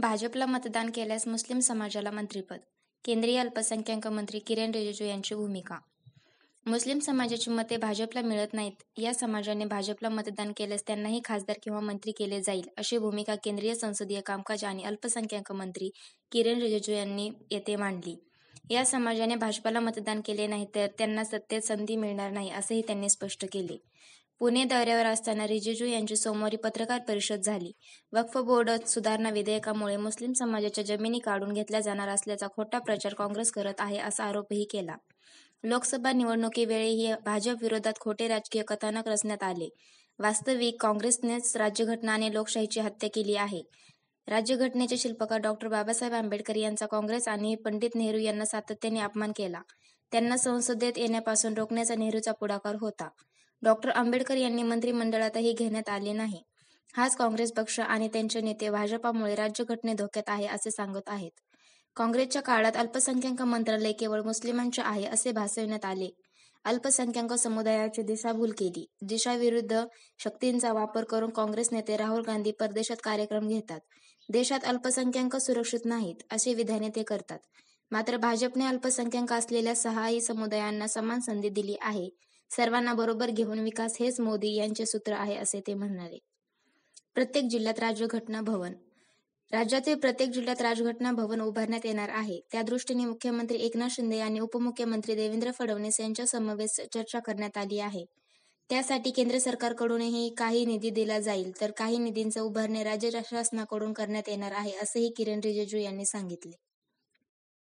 भाजपला मतदान केल्यास मुस्लिम समाजाला मंत्रिपद. केंद्रीय अल्पसंख्याक मंत्री किरेन रिजिजू यांची भूमिका. मुस्लिम समाजाची मते भाजपला मिळत नाहीत. या समाजाने भाजपला मतदान केल्यास त्यांनाही खासदार किंवा मंत्री केले जाईल, अशी भूमिका केंद्रीय संसदीय कामकाज आणि अल्पसंख्याक मंत्री किरेन रिजिजू यांनी येथे मांडली. या समाजाने भाजपला मतदान केले नाही तर त्यांना सत्तेत संधी मिळणार नाही, असेही त्यांनी स्पष्ट केले. पुणे दौऱ्यावर असताना रिजिजू यांची सोमवारी पत्रकार परिषद झाली. वक्फ बोर्ड सुधारणा विधेयकामुळे मुस्लिम समाजाच्या जमिनी काढून घेतल्या जाणार असल्याचा खोटा प्रचार काँग्रेस करत आहे, असा आरोपही केला. लोकसभा निवडणुकीवेळीही भाजप विरोधात खोटे राजकीय कथानक रचण्यात आले. वास्तविक काँग्रेसनेच राज्यघटना आणि लोकशाहीची हत्या केली आहे. राज्यघटनेचे शिल्पकार डॉ. बाबासाहेब आंबेडकर यांचा काँग्रेस आणि पंडित नेहरू यांना सातत्याने अपमान केला. त्यांना संसदेत येण्यापासून रोखण्याचा नेहरूचा पुढाकार होता. डॉ. आंबेडकर यांनी मंत्रिमंडळातही घेण्यात आले नाही. हाच काँग्रेस पक्ष आणि त्यांचे नेते भाजपामुळे राज्यघटने धोक्यात आहे, असे सांगत आहेत. काँग्रेसच्या काळात अल्पसंख्याक मंत्रालय केवळ मुस्लिमांचे आहे, असे भासविण्यात आले. अल्पसंख्याक समुदायाची दिशाभूल केली. देशाविरुद्ध शक्तींचा वापर करून काँग्रेस नेते राहुल गांधी परदेशात कार्यक्रम घेतात. देशात अल्पसंख्याक सुरक्षित नाहीत, अशी विधाने ते करतात. मात्र भाजपने अल्पसंख्याक असलेल्या 6ही समुदायांना समान संधी दिली आहे. सर्वांना बरोबर घेऊन विकास हेच मोदी यांचे सूत्र आहे, असे ते म्हणाले. प्रत्येक जिल्ह्यात राजघटना भवन. राज्यातील प्रत्येक जिल्ह्यात राजघटना भवन उभारण्यात येणार आहे. त्यादृष्टीने मुख्यमंत्री एकनाथ शिंदे आणि उपमुख्यमंत्री देवेंद्र फडणवीस यांच्या समवेत चर्चा करण्यात आली आहे. त्यासाठी केंद्र सरकारकडूनही काही निधी दिला जाईल, तर काही निधींचा उभारणी राज्य शासनाकडून करण्यात येणार आहे, असेही किरेन रिजिजू यांनी सांगितले.